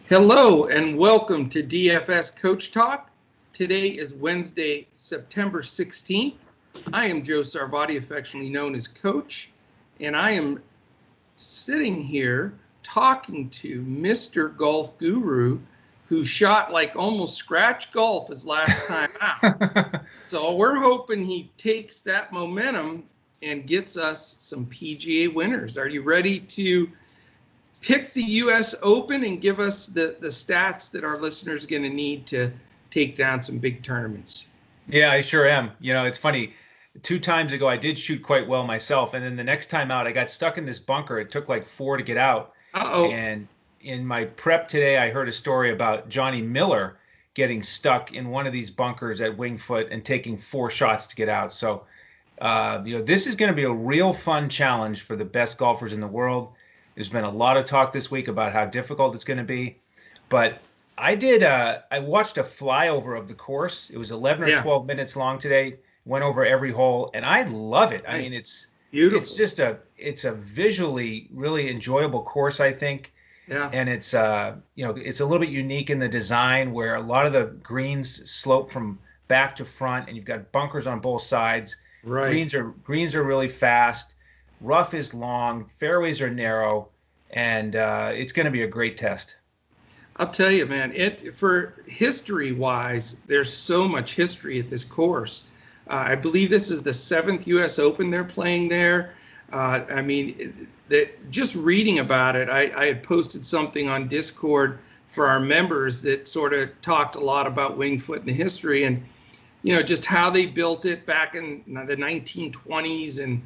Hello and welcome to DFS Coach Talk. Today is Wednesday, September 16th. I am Joe Sarvati, affectionately known as Coach, and I am sitting here talking to Mr. Golf Guru, who shot like almost scratch golf his last time out. So we're hoping he takes that momentum and gets us some PGA winners. Are you ready to pick the U.S. Open and give us the stats that our listeners are going to need to take down some big tournaments? Yeah, I sure am. You know, it's funny. 2 times ago, I did shoot quite well myself. And then the next time out, I got stuck in this bunker. It took like 4 to get out. Uh-oh. And in my prep today, I heard a story about Johnny Miller getting stuck in one of these bunkers at Winged Foot and taking 4 shots to get out. So, this is going to be a real fun challenge for the best golfers in the world. There's been a lot of talk this week about how difficult it's going to be, but I watched a flyover of the course. It was 11 or 12 minutes long today, went over every hole, and I love it. Nice. I mean, it's beautiful. It's a visually really enjoyable course, I think. Yeah. And it's it's a little bit unique in the design where a lot of the greens slope from back to front and you've got bunkers on both sides. Right. Greens are really fast. Rough is long, fairways are narrow, and it's going to be a great test. I'll tell you, man, for history-wise, there's so much history at this course. I believe this is the 7th U.S. Open they're playing there. Just reading about it, I had posted something on Discord for our members that sort of talked a lot about Winged Foot and the history and, just how they built it back in the 1920s and,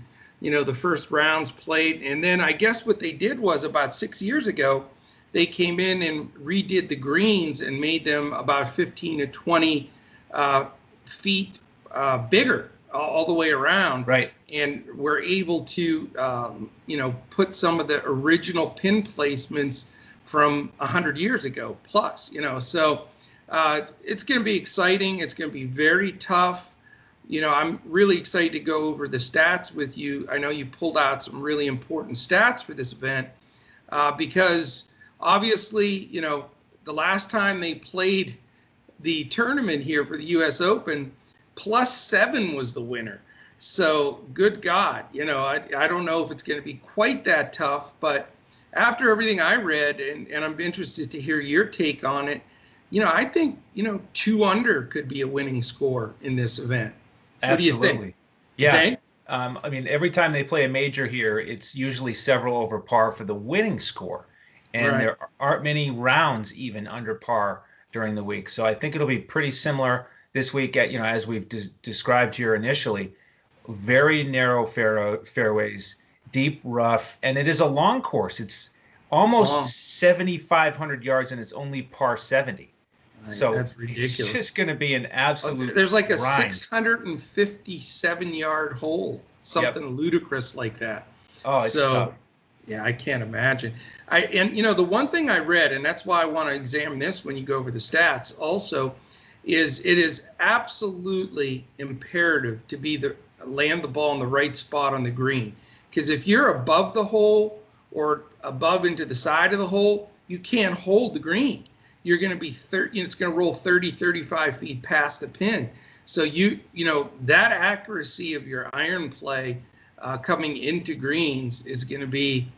the first rounds played. And then I guess what they did was about 6 years ago, they came in and redid the greens and made them about 15 to 20 feet bigger all the way around. Right. And we're able to, put some of the original pin placements from 100 years ago plus, So it's going to be exciting. It's going to be very tough. I'm really excited to go over the stats with you. I know you pulled out some really important stats for this event because obviously, the last time they played the tournament here for the U.S. Open, +7 was the winner. So good God, I don't know if it's going to be quite that tough, but after everything I read, and I'm interested to hear your take on it, I think, 2 under could be a winning score in this event. Absolutely. What do you think? Yeah. Every time they play a major here, it's usually several over par for the winning score. And there aren't many rounds even under par during the week. So I think it'll be pretty similar this week as we've described here initially. Very narrow fairways, deep rough, and it is a long course. It's almost 7,500 yards and it's only par 70. So that's ridiculous. It's just going to be an absolute There's like a grind. 657-yard hole, something ludicrous like that. Oh, it's tough. Yeah, I can't imagine. The one thing I read, and that's why I want to examine this when you go over the stats also, is it is absolutely imperative to land the ball in the right spot on the green. Because if you're above the hole or above into the side of the hole, you can't hold the green. You're going to be it's going to roll 30, 35 feet past the pin. So that accuracy of your iron play coming into greens is going to be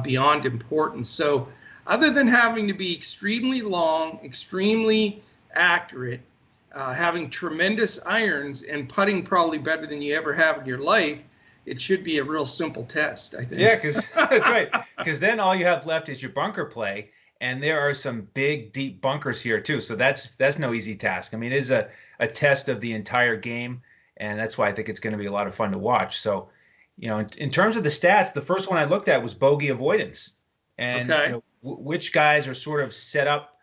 beyond important. So other than having to be extremely long, extremely accurate, having tremendous irons and putting probably better than you ever have in your life, it should be a real simple test, I think. Yeah, because that's right. Because then all you have left is your bunker play. And there are some big, deep bunkers here, too. So that's no easy task. It is a test of the entire game. And that's why I think it's going to be a lot of fun to watch. So, in terms of the stats, the first one I looked at was bogey avoidance. And which guys are sort of set up,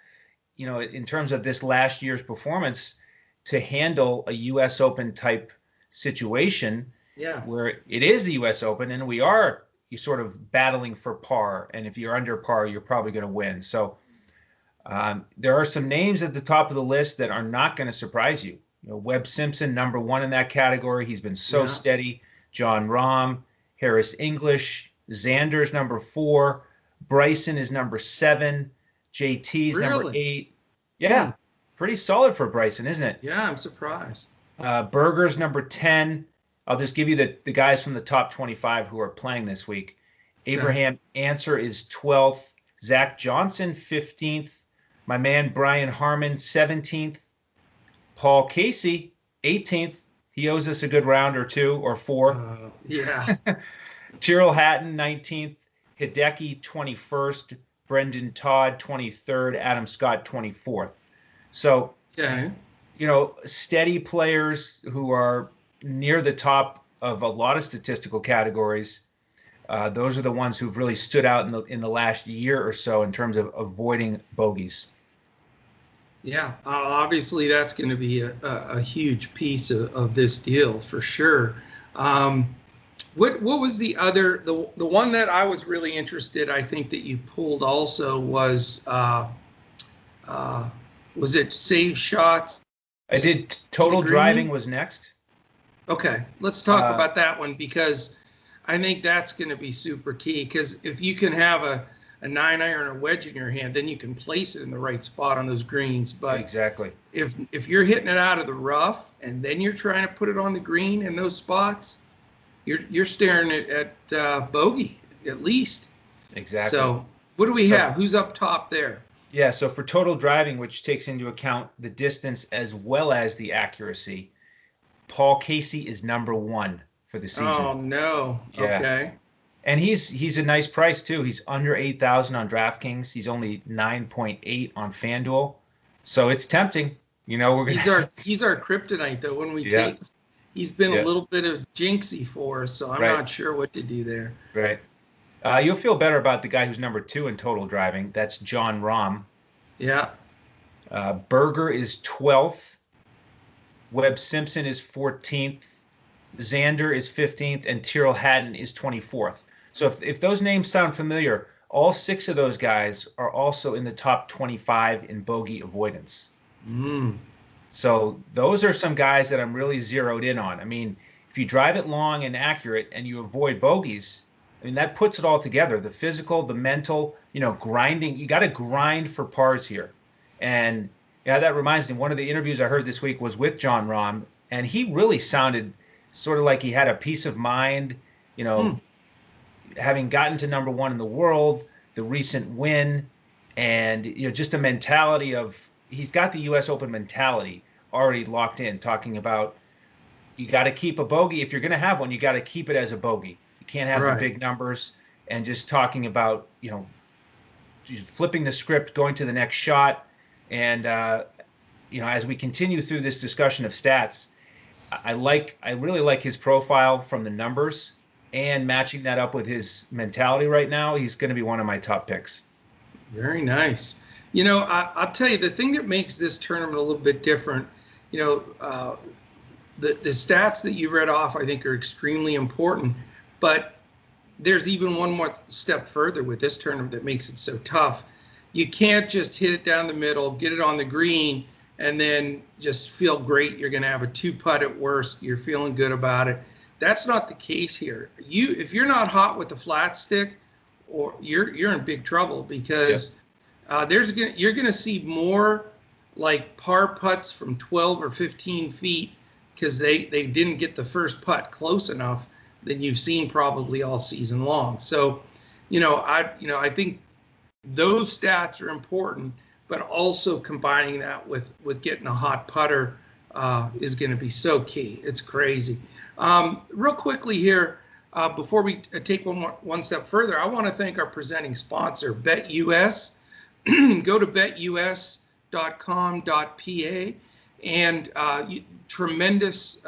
in terms of this last year's performance to handle a U.S. Open type situation where it is the U.S. Open and you're sort of battling for par, and if you're under par, you're probably going to win. So there are some names at the top of the list that are not going to surprise you. Webb Simpson, number 1 in that category. He's been so steady. John Rahm, Harris English, Xander's number 4, Bryson is number 7, JT's number Really? 8. Yeah, pretty solid for Bryson, isn't it? Yeah, I'm surprised. Berger's number 10. I'll just give you the guys from the top 25 who are playing this week. Okay. Abraham Answer is 12th. Zach Johnson, 15th. My man Brian Harmon, 17th. Paul Casey, 18th. He owes us a good round or 2 or 4. Yeah. Tyrrell Hatton, 19th. Hideki, 21st. Brendan Todd, 23rd. Adam Scott, 24th. So, Okay. Steady players who are near the top of a lot of statistical categories. Those are the ones who've really stood out in the last year or so in terms of avoiding bogeys. Yeah, obviously that's going to be a huge piece of this deal for sure. What was the other the one that I was really interested? I think that you pulled also was it save shots? I did. Total driving was next. Okay, let's talk about that one because I think that's going to be super key. Because if you can have a 9-iron or a wedge in your hand, then you can place it in the right spot on those greens. But exactly, if you're hitting it out of the rough and then you're trying to put it on the green in those spots, you're staring at bogey at least. Exactly. So what do we have? Who's up top there? Yeah, so for total driving, which takes into account the distance as well as the accuracy, Paul Casey is number 1 for the season. Oh no. Yeah. Okay. And he's a nice price too. He's under 8,000 on DraftKings. He's only 9.8 on FanDuel. So it's tempting. He's our kryptonite though. When we take, he's been a little bit of jinxy for us, so I'm not sure what to do there. Right. You'll feel better about the guy who's number 2 in total driving. That's John Rahm. Yeah. Berger is 12th. Webb Simpson is 14th. Xander is 15th, and Tyrrell Hatton is 24th. So if those names sound familiar, all 6 of those guys are also in the top 25 in bogey avoidance. So those are some guys that I'm really zeroed in on. I mean, if you drive it long and accurate and you avoid bogeys, I mean, that puts it all together. The physical, the mental, grinding. You got to grind for pars here. And that reminds me, one of the interviews I heard this week was with John Rahm, and he really sounded sort of like he had a peace of mind, having gotten to number 1 in the world, the recent win, and just a mentality of, he's got the U.S. Open mentality already locked in, talking about you got to keep a bogey. If you're going to have one, you got to keep it as a bogey. You can't have the big numbers, and just talking about, just flipping the script, going to the next shot. And, as we continue through this discussion of stats, I really like his profile from the numbers, and matching that up with his mentality right now, he's going to be one of my top picks. Very nice. I'll tell you, the thing that makes this tournament a little bit different, the stats that you read off, I think, are extremely important. But there's even one more step further with this tournament that makes it so tough. You can't just hit it down the middle, get it on the green, and then just feel great. You're going to have a 2-putt at worst. You're feeling good about it. That's not the case here. If you're not hot with the flat stick, or you're in big trouble, because you're going to see more like par putts from 12 or 15 feet because they didn't get the first putt close enough than you've seen probably all season long. So, I think those stats are important, but also combining that with getting a hot putter is going to be so key. It's crazy. Real quickly here, before we take one step further, I want to thank our presenting sponsor, BetUS. Go to betus.com.pa, and tremendous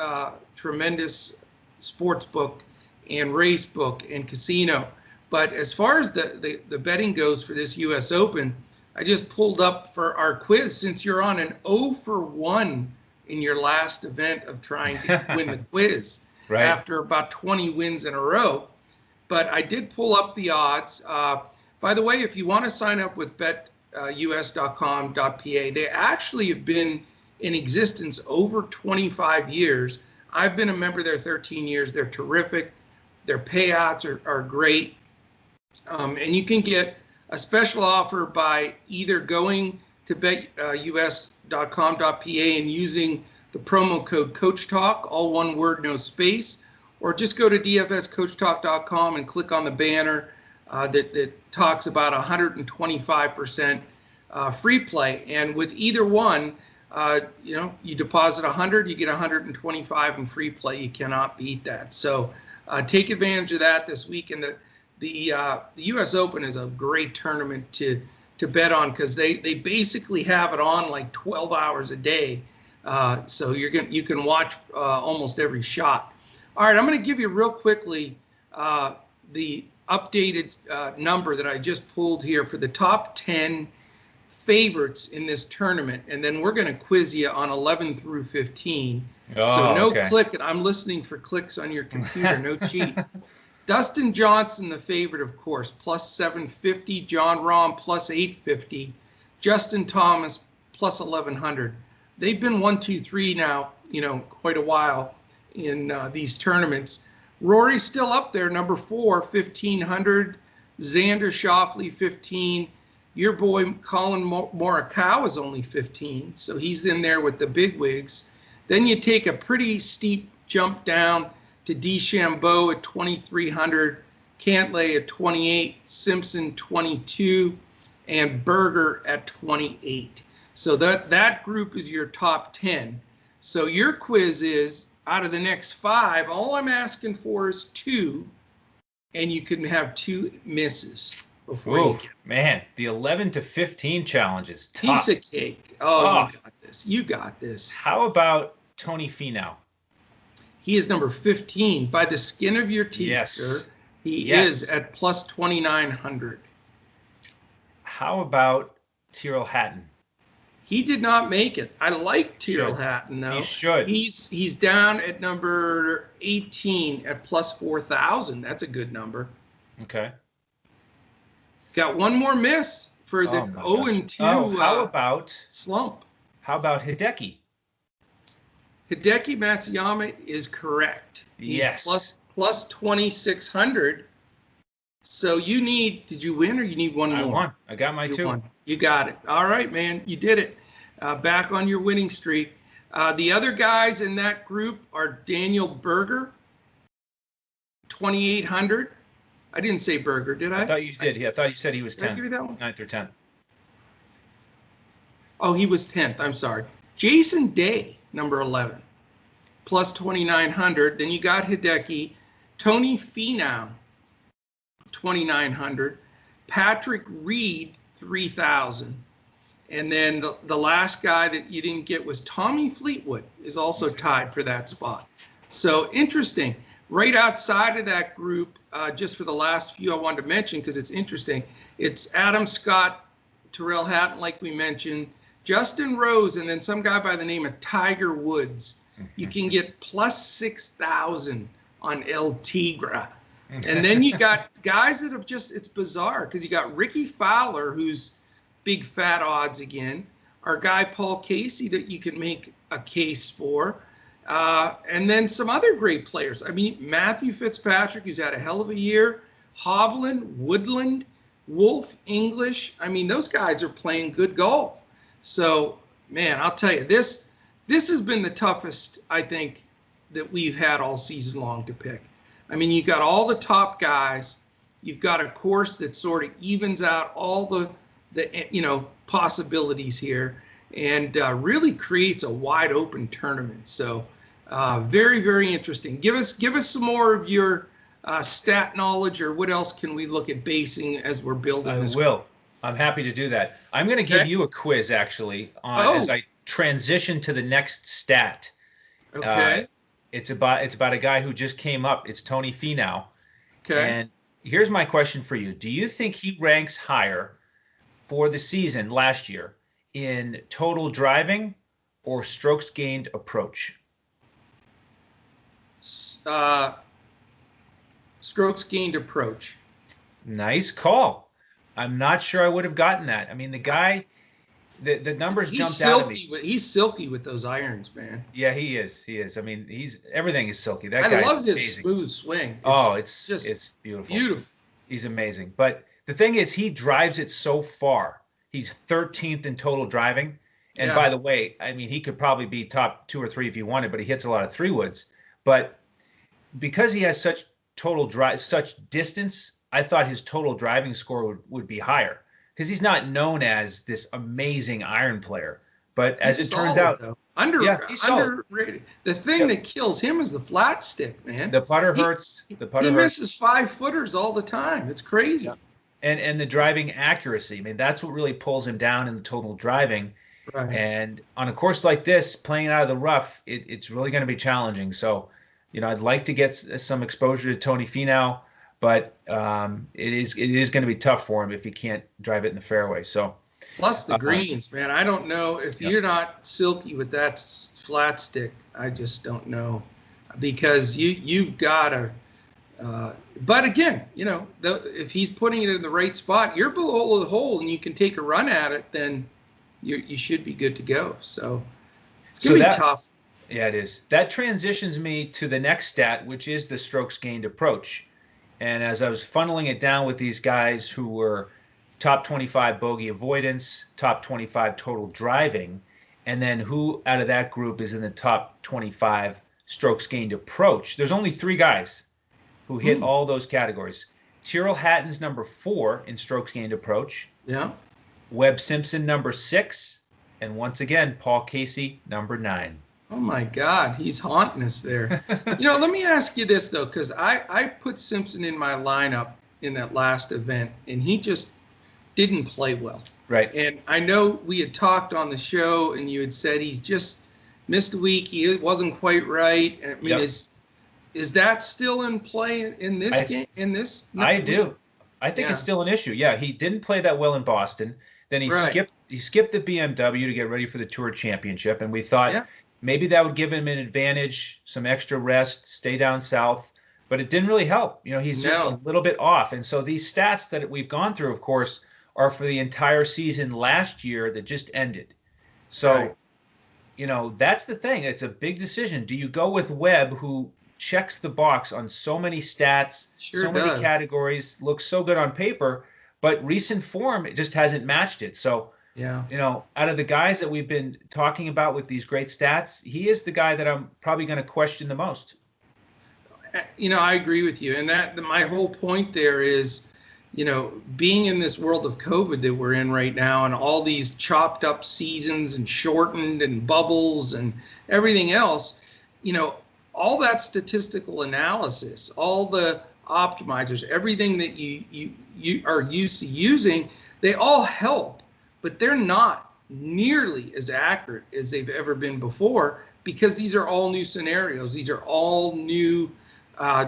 sports book and race book and casino. But as far as the betting goes for this U.S. Open, I just pulled up for our quiz, since you're on an 0 for 1 in your last event of trying to win the quiz after about 20 wins in a row. But I did pull up the odds. By the way, if you want to sign up with betus.com.pa, they actually have been in existence over 25 years. I've been a member there 13 years. They're terrific. Their payouts are great. And you can get a special offer by either going to betus.com.pa and using the promo code Coach Talk, all one word, no space, or just go to dfscoachtalk.com and click on the banner that talks about 125% free play. And with either one, you deposit 100, you get 125 in free play. You cannot beat that. So take advantage of that this week. And the U.S. Open is a great tournament to bet on because they basically have it on like 12 hours a day. So you can watch almost every shot. All right, I'm going to give you real quickly the updated number that I just pulled here for the top 10 favorites in this tournament, and then we're going to quiz you on 11 through 15. So no click. I'm listening for clicks on your computer. No cheat. Dustin Johnson, the favorite, of course, plus 750. John Rahm, plus 850. Justin Thomas, plus 1100. They've been 1, 2, 3 now, quite a while in these tournaments. Rory's still up there, number 4, 1500. Xander Schofly, 15. Your boy Colin Morikawa is only 15, so he's in there with the big wigs. Then you take a pretty steep jump down to DeChambeau at 2,300, Cantlay at 28, Simpson 22, and Berger at 28. So that group is your top 10. So your quiz is, out of the next 5, all I'm asking for is 2, and you can have 2 misses before you get man, the 11 to 15 challenge is tough. Piece of cake. Oh, you got this. You got this. How about Tony Fenow? He is number 15 by the skin of your teeth, yes. sir. He is at plus 2,900. How about Tyrrell Hatton? He did not make it. I like Tyrrell Hatton, though. He should. He's down at number 18 at plus 4,000. That's a good number. Okay. Got one more miss for the 0-2 how about slump. How about Hideki? Hideki Matsuyama is correct. He's yes. Plus 2,600. So you need, did you win or you need one more? I won. I got my 2. Won. You got it. All right, man. You did it. Back on your winning streak. The other guys in that group are Daniel Berger, 2,800. I didn't say Berger, did I? I thought you did. Yeah, I thought you said he was 10th. Did I give you that one? 9th or 10th. Oh, he was 10th. I'm sorry. Jason Day, number 11, plus 2,900. Then you got Hideki. Tony Fenow, 2,900. Patrick Reed, 3,000. And then the last guy that you didn't get was Tommy Fleetwood, is also tied for that spot. So interesting. Right outside of that group, just for the last few I wanted to mention because it's interesting, it's Adam Scott, Tyrrell Hatton, like we mentioned, Justin Rose, and then some guy by the name of Tiger Woods. You can get plus 6,000 on El Tigre. And then you got guys that have just, it's bizarre because you got Ricky Fowler, who's big fat odds again, our guy Paul Casey that you can make a case for. And then some other great players. I mean, Matthew Fitzpatrick, who's had a hell of a year. Hovland, Woodland, Wolf, English. I mean, those guys are playing good golf. So, man, I'll tell you, this has been the toughest, I think, that we've had all season long to pick. I mean, you've got all the top guys. You've got a course that sort of evens out all the possibilities here and really creates a wide open tournament. So very, very interesting. Give us some more of your stat knowledge, or what else can we look at basing as we're building this? I'm happy to do that. I'm going to give you a quiz actually as I transition to the next stat. Okay. It's about a guy who just came up. It's Tony Fenow. Okay. And here's my question for you. Do you think he ranks higher for the season last year in total driving or strokes gained approach? Strokes gained approach. Nice call. I'm not sure I would have gotten that. I mean, the guy, the numbers jumped out at me. He's silky with those irons, man. Yeah, he is. He is. I mean, everything is silky. I love his smooth swing. It's beautiful. Beautiful. He's amazing. But The thing is, he drives it so far. He's 13th in total driving. And by the way, I mean, he could probably be top 2 or 3 if he wanted, but he hits a lot of 3-woods. But because he has such such distance, I thought his total driving score would be higher because he's not known as this amazing iron player. But as it turns out, underrated. The thing that kills him is the flat stick, man. The putter hurts. He misses 5-footers all the time. It's crazy. Yeah. And the driving accuracy. I mean, that's what really pulls him down in the total driving. Right. And on a course like this, playing out of the rough, it's really going to be challenging. So, I'd like to get some exposure to Tony Fenow, but it is going to be tough for him if he can't drive it in the fairway. So, plus the greens, man. I don't know if you're not silky with that flat stick. I just don't know, because you've got to. But again, if he's putting it in the right spot, you're below the hole and you can take a run at it, then you should be good to go. So it's going to be tough. Yeah, it is. That transitions me to the next stat, which is the strokes gained approach. And as I was funneling it down with these guys who were top 25 bogey avoidance, top 25 total driving, and then who out of that group is in the top 25 strokes gained approach, there's only 3 guys who hit all those categories. Tyrrell Hatton's number 4 in strokes gained approach. Yeah. Webb Simpson number 6, and once again Paul Casey number 9. Oh my God, he's haunting us there. Let me ask you this though, because I put Simpson in my lineup in that last event, and he just didn't play well. Right. And I know we had talked on the show, and you had said he's just missed a week. He wasn't quite right. I mean, is that still in play in this game? In this, I do. I think it's still an issue. Yeah, he didn't play that well in Boston. Then he skipped the BMW to get ready for the Tour Championship, and we thought maybe that would give him an advantage, some extra rest, stay down south. But it didn't really help. He's just a little bit off. And so these stats that we've gone through, of course, are for the entire season last year that just ended. So, that's the thing. It's a big decision. Do you go with Webb, who checks the box on so many stats, many categories, looks so good on paper, but recent form, it just hasn't matched it. So, out of the guys that we've been talking about with these great stats, he is the guy that I'm probably going to question the most. I agree with you. And my whole point there is, being in this world of COVID that we're in right now, and all these chopped up seasons and shortened and bubbles and everything else, all that statistical analysis, all the optimizers, everything that you are used to using, they all help, but they're not nearly as accurate as they've ever been before, because these are all new scenarios. These are all new,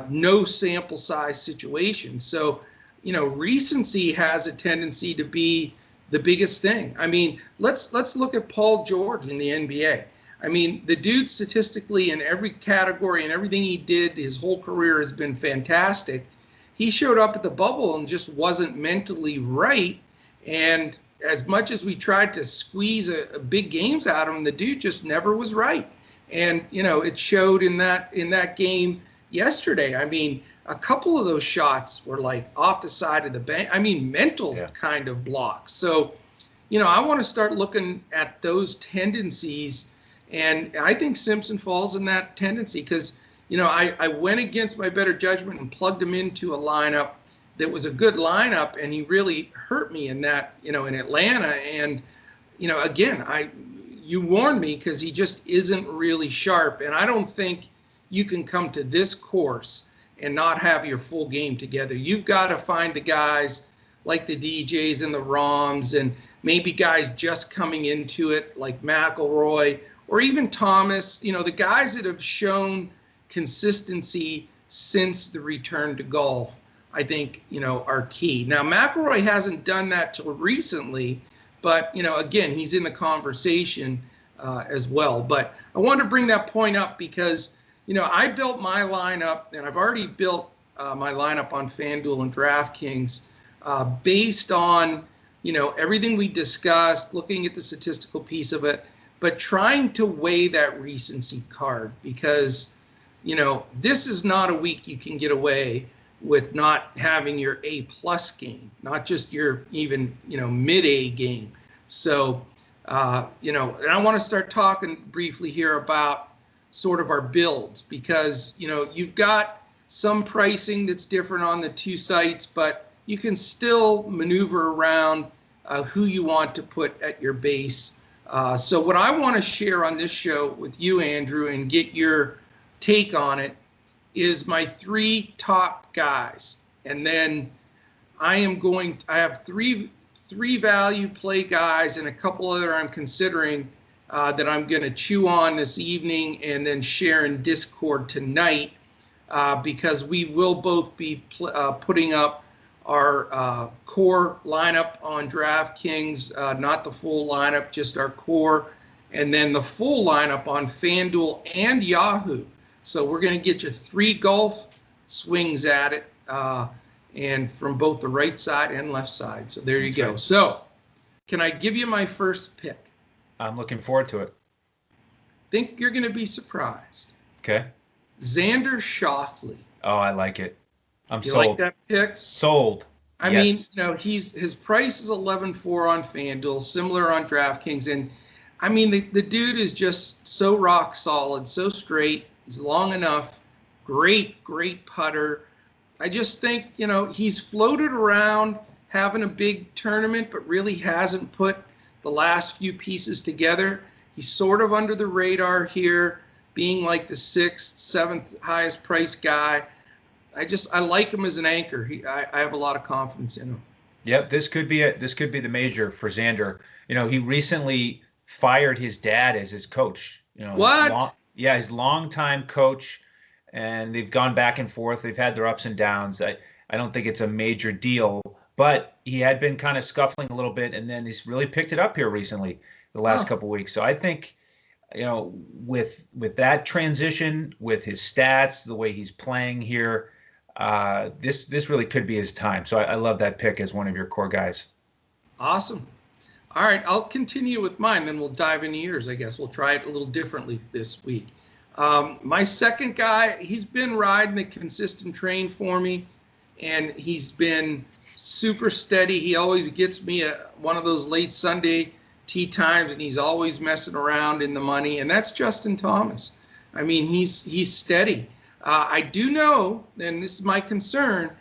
no sample size situations. So, recency has a tendency to be the biggest thing. I mean, let's look at Paul George in the NBA. I mean, the dude statistically in every category and everything he did, his whole career has been fantastic. He showed up at the bubble and just wasn't mentally right. And as much as we tried to squeeze a big games out of him, the dude just never was right. And, it showed in that game yesterday. I mean, a couple of those shots were like off the side of the bank. I mean, mental kind of blocks. So, I want to start looking at those tendencies. And I think Simpson falls in that tendency because, I went against my better judgment and plugged him into a lineup that was a good lineup, and he really hurt me in that, in Atlanta. And, again, you warned me because he just isn't really sharp. And I don't think you can come to this course and not have your full game together. You've got to find the guys like the DJs and the Roms, and maybe guys just coming into it like McIlroy or even Thomas, the guys that have shown consistency since the return to golf, I think, are key. Now, McIlroy hasn't done that till recently, but, again, he's in the conversation as well. But I wanted to bring that point up because, I built my lineup, and I've already built my lineup on FanDuel and DraftKings based on, everything we discussed, looking at the statistical piece of it, but trying to weigh that recency card because, this is not a week you can get away with not having your A plus game, not just your even, mid A game. So, and I want to start talking briefly here about sort of our builds, because, you've got some pricing that's different on the two sites, but you can still maneuver around who you want to put at your base. So what I want to share on this show with you, Andrew, and get your take on it, is my 3 top guys. And then I have three value play guys and a couple other I'm considering that I'm going to chew on this evening and then share in Discord tonight, because we will both be putting up our core lineup on DraftKings, not the full lineup, just our core, and then the full lineup on FanDuel and Yahoo. So we're going to get you 3 golf swings at it, and from both the right side and left side. So there you go. Right. So can I give you my first pick? I'm looking forward to it. Think you're going to be surprised. Okay. Xander Schofly. Oh, I like it. I'm you sold. Like that pick? Sold. I mean, his price is 11.4 on FanDuel, similar on DraftKings, and I mean the dude is just so rock solid, so straight. He's long enough. Great putter. I just think, he's floated around having a big tournament, but really hasn't put the last few pieces together. He's sort of under the radar here, being like the 6th, 7th highest priced guy. I like him as an anchor. I have a lot of confidence in him. Yep, this could be the major for Xander. He recently fired his dad as his coach. What? His longtime coach, and they've gone back and forth. They've had their ups and downs. I don't think it's a major deal, but he had been kind of scuffling a little bit, and then he's really picked it up here recently, the last couple of weeks. So I think, with that transition, with his stats, the way he's playing here, this really could be his time. So I love that pick as one of your core guys. Awesome. All right, I'll continue with mine, then we'll dive into yours, I guess. We'll try it a little differently this week. My second guy, he's been riding a consistent train for me, and he's been super steady. He always gets me one of those late Sunday tee times, and he's always messing around in the money, and that's Justin Thomas. I mean, he's steady. I do know, and this is my concern,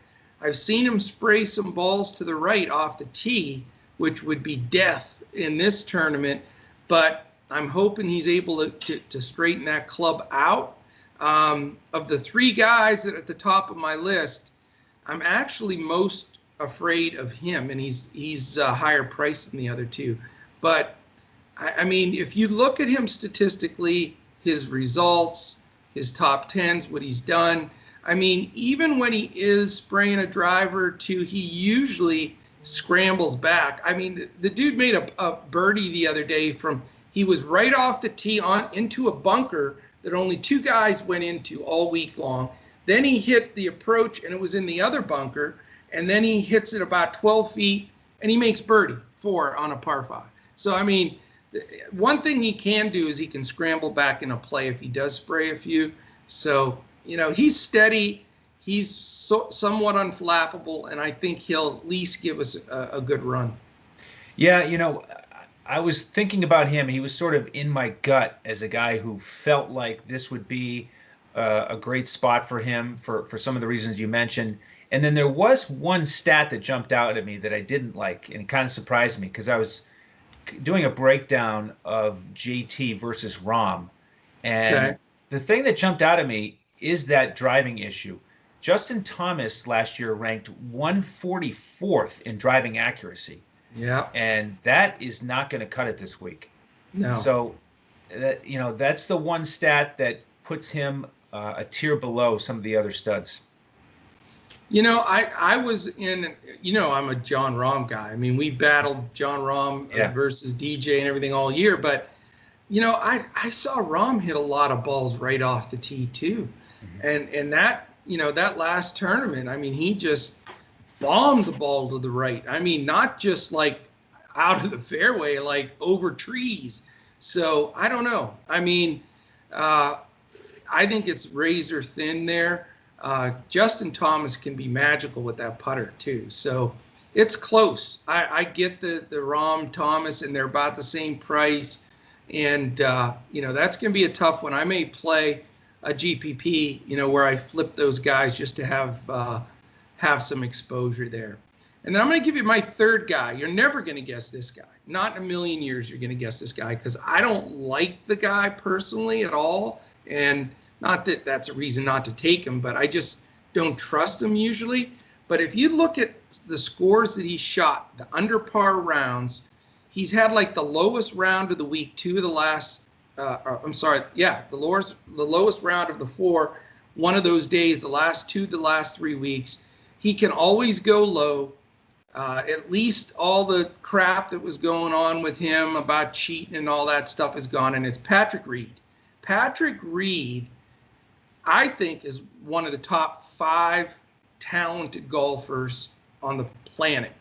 I've seen him spray some balls to the right off the tee, which would be death in this tournament, but I'm hoping he's able to straighten that club out. Of the 3 guys that are at the top of my list, I'm actually most afraid of him, and he's higher priced than the other 2. But, I mean, if you look at him statistically, his results, his top 10s, what he's done, I mean, even when he is spraying a driver or 2, he usually scrambles back. I mean, the dude made a birdie the other day he was right off the tee into a bunker that only 2 guys went into all week long. Then he hit the approach, and it was in the other bunker, and then he hits it about 12 feet, and he makes birdie 4 on a par 5. So, I mean, one thing he can do is he can scramble back in a play if he does spray a few. So, he's steady. He's somewhat unflappable, and I think he'll at least give us a good run. Yeah, I was thinking about him. He was sort of in my gut as a guy who felt like this would be a great spot for him for some of the reasons you mentioned. And then there was one stat that jumped out at me that I didn't like, and it kind of surprised me because I was doing a breakdown of JT versus Rahm. And the thing that jumped out at me is that driving issue. Justin Thomas last year ranked 144th in driving accuracy. Yeah. And that is not going to cut it this week. No. So, that's the one stat that puts him a tier below some of the other studs. I was in, I'm a John Rahm guy. I mean, we battled John Rahm versus DJ and everything all year. But, I saw Rahm hit a lot of balls right off the tee, too. Mm-hmm. And that, that last tournament, I mean, he just bombed the ball to the right. I mean, not just like out of the fairway, like over trees. So I don't know. I mean, I think it's razor thin there. Justin Thomas can be magical with that putter too. So it's close. I get the Rahm Thomas, and they're about the same price. And, that's going to be a tough one. I may play a GPP, where I flip those guys just to have some exposure there. And then I'm going to give you my third guy. You're never going to guess this guy. Not in a million years you're going to guess this guy, because I don't like the guy personally at all. And not that that's a reason not to take him, but I just don't trust him usually. But if you look at the scores that he shot, the under par rounds, he's had like the lowest round of the week, the lowest round of the 4, one of those days, the last 3 weeks. He can always go low. At least all the crap that was going on with him about cheating and all that stuff is gone, and it's Patrick Reed. Patrick Reed, I think, is one of the top 5 talented golfers on the planet.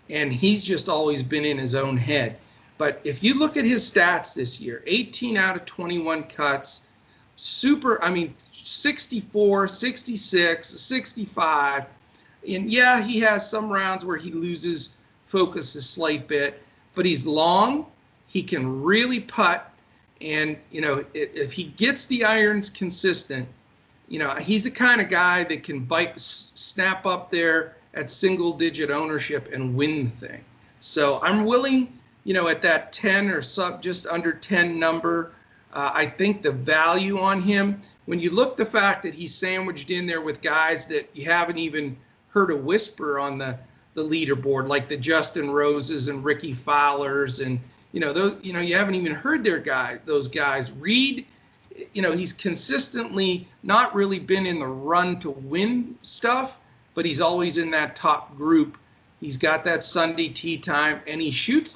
And he's just always been in his own head. But if you look at his stats this year, 18 out of 21 cuts, 64, 66, 65. And yeah, he has some rounds where he loses focus a slight bit, but he's long. He can really putt. And, if he gets the irons consistent, he's the kind of guy that can snap up there at single-digit ownership and win the thing. So I'm willing, at that 10 or just under 10 number, I think the value on him, when you look the fact that he's sandwiched in there with guys that you haven't even heard a whisper on the leaderboard, like the Justin Roses and Ricky Fowlers, and you haven't even heard those guys. Reed, he's consistently not really been in the run to win stuff, but he's always in that top group. He's got that Sunday tee time, and he shoots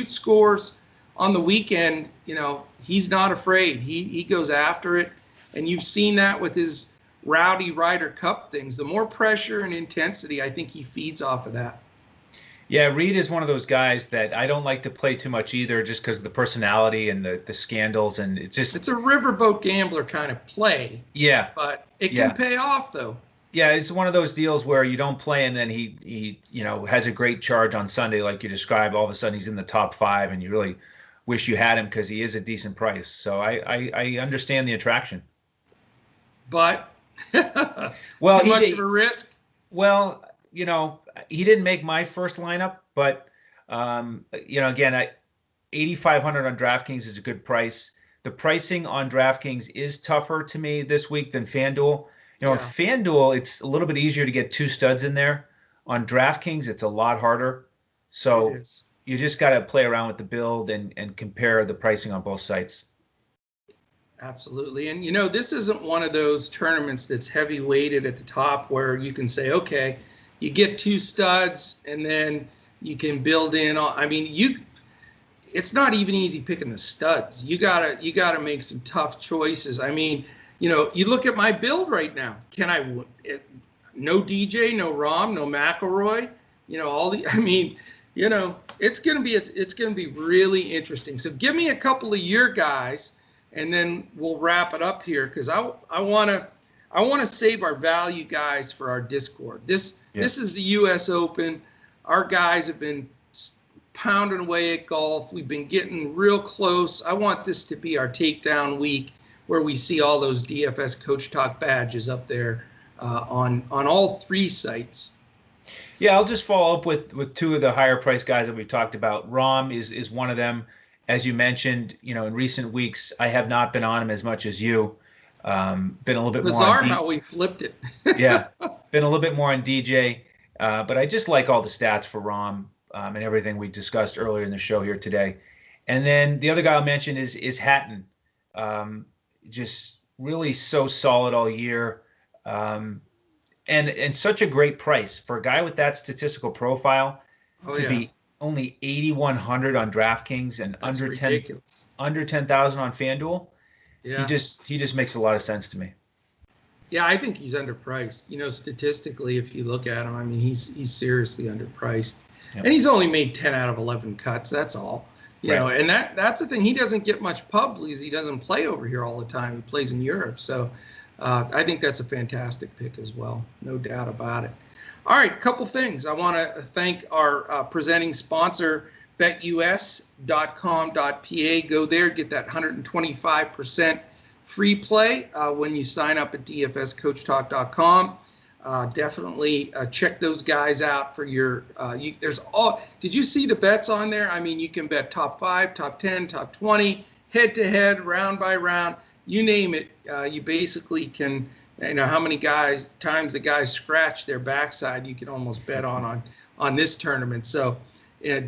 scores on the weekend. He's not afraid. He goes after it, and you've seen that with his Rowdy Ryder Cup things. The more pressure and intensity, I think he feeds off of that. Yeah, Reed is one of those guys that I don't like to play too much either, just because of the personality and the scandals, and it's a riverboat gambler kind of play. Yeah, but it can pay off though. Yeah, it's one of those deals where you don't play, and then he has a great charge on Sunday, like you described. All of a sudden, he's in the top 5, and you really wish you had him because he is a decent price. So I understand the attraction. But well, too much of a risk. Well, he didn't make my first lineup, but again, 8,500 on DraftKings is a good price. The pricing on DraftKings is tougher to me this week than FanDuel. On FanDuel, it's a little bit easier to get 2 studs in there. On DraftKings, it's a lot harder. So you just got to play around with the build and compare the pricing on both sites. Absolutely. And, this isn't one of those tournaments that's heavy weighted at the top where you can say, okay, you get 2 studs and then you can build in. It's not even easy picking the studs. You gotta make some tough choices. You look at my build right now. No DJ, no Rahm, no McIlroy. It's gonna be really interesting. So give me a couple of your guys, and then we'll wrap it up here, because I wanna save our value guys for our Discord. This is the U.S. Open. Our guys have been pounding away at golf. We've been getting real close. I want this to be our takedown week, where we see all those DFS Coach Talk badges up there on all 3 sites. Yeah, I'll just follow up with 2 of the higher price guys that we've talked about. Rahm is one of them. As you mentioned, in recent weeks, I have not been on him as much as you. Been a little bit bizarre more on how we flipped it. Yeah, been a little bit more on DJ, but I just like all the stats for Rahm and everything we discussed earlier in the show here today. And then the other guy I'll mention is Hatton. Just really so solid all year, and such a great price for a guy with that statistical profile to be only 8,100 on DraftKings and That's under ridiculous. under 10,000 on FanDuel. Yeah, he just makes a lot of sense to me. Yeah, I think he's underpriced. Statistically, if you look at him, he's seriously underpriced, and he's only made 10 out of 11 cuts. That's all. And that's the thing. He doesn't get much pub because he doesn't play over here all the time. He plays in Europe. So I think that's a fantastic pick as well. No doubt about it. All right, couple things. I want to thank our presenting sponsor, betus.com.pa. Go there, get that 125% free play when you sign up at dfscoachtalk.com. Definitely check those guys out for your did you see the bets on there? I mean, you can bet top 5, top 10, top 20, head to head, round by round, you name it. You basically can, how many times the guys scratch their backside, you can almost bet on this tournament. So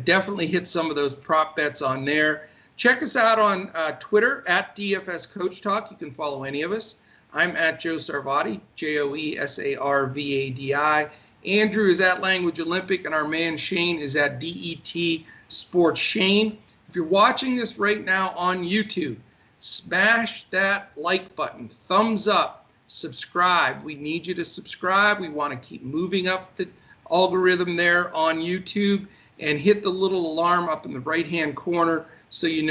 definitely hit some of those prop bets on there. Check us out on Twitter at DFS Coach Talk. You can follow any of us. I'm at Joe Sarvadi, JoeSarvadi. Andrew is at Language Olympic, and our man Shane is at DET Sports Shane. If you're watching this right now on YouTube, smash that like button, thumbs up, subscribe. We need you to subscribe. We want to keep moving up the algorithm there on YouTube, and hit the little alarm up in the right-hand corner so you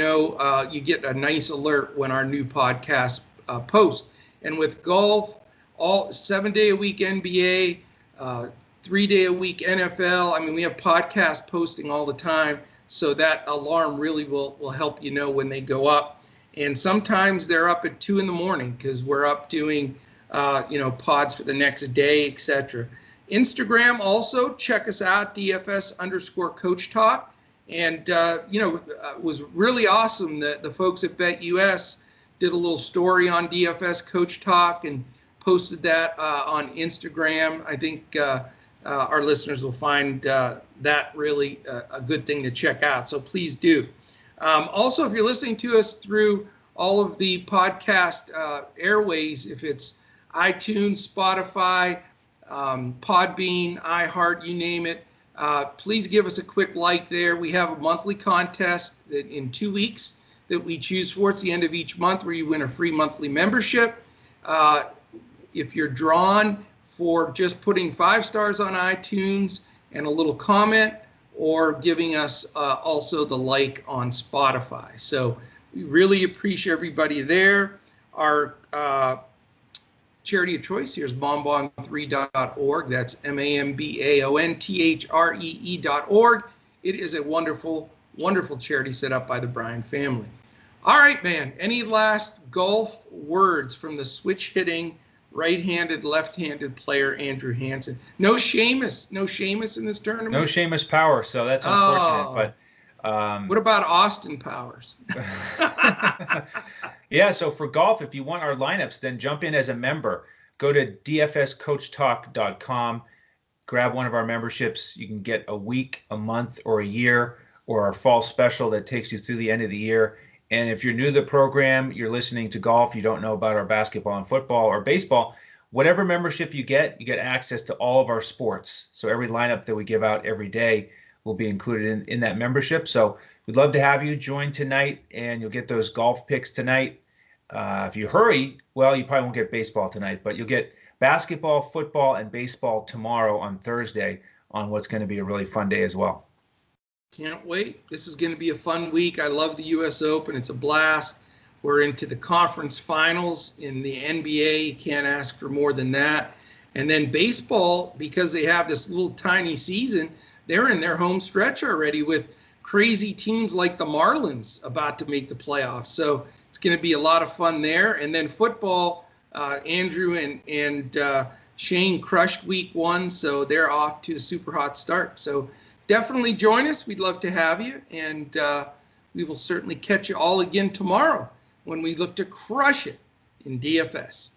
get a nice alert when our new podcast posts. And with golf, all 7-day-a-week NBA, 3-day-a-week NFL. I mean, we have podcast posting all the time, so that alarm really will help you know when they go up. And sometimes they're up at 2 a.m. because we're up doing, pods for the next day, etc. Instagram also, check us out, DFS_Coach Talk. And, it was really awesome that the folks at BetUS did a little story on DFS Coach Talk and posted that on Instagram. I think our listeners will find that really a good thing to check out. So please do. Also, if you're listening to us through all of the podcast airways, if it's iTunes, Spotify, Podbean, iHeart, you name it, please give us a quick like there. We have a monthly contest that in 2 weeks that we choose for. It's the end of each month where you win a free monthly membership. If you're drawn for just putting 5 stars on iTunes and a little comment, or giving us also the like on Spotify. So we really appreciate everybody there. Our charity of choice here is mambaon3.org. That's MAMBAONTHREE.org. It is a wonderful, wonderful charity set up by the Bryan family. All right, man. Any last golf words from the switch-hitting, right-handed, left-handed player Andrew Hansen? No Seamus in this tournament. No Seamus Power, so that's unfortunate. But what about Austin Powers? Yeah, so for golf, if you want our lineups, then jump in as a member. Go to dfscoachtalk.com, grab one of our memberships. You can get a week, a month, or a year, or our fall special that takes you through the end of the year. And if you're new to the program, you're listening to golf, you don't know about our basketball and football or baseball, whatever membership you get access to all of our sports. So every lineup that we give out every day will be included in that membership. So we'd love to have you join tonight, and you'll get those golf picks tonight. If you hurry, well, you probably won't get baseball tonight, but you'll get basketball, football, and baseball tomorrow on Thursday on what's going to be a really fun day as well. Can't wait. This is going to be a fun week. I love the U.S. Open. It's a blast. We're into the conference finals in the NBA. You can't ask for more than that. And then baseball, because they have this little tiny season, they're in their home stretch already with crazy teams like the Marlins about to make the playoffs. So it's going to be a lot of fun there. And then football, Andrew and Shane crushed week 1, so they're off to a super hot start. So definitely join us. We'd love to have you. And we will certainly catch you all again tomorrow when we look to crush it in DFS.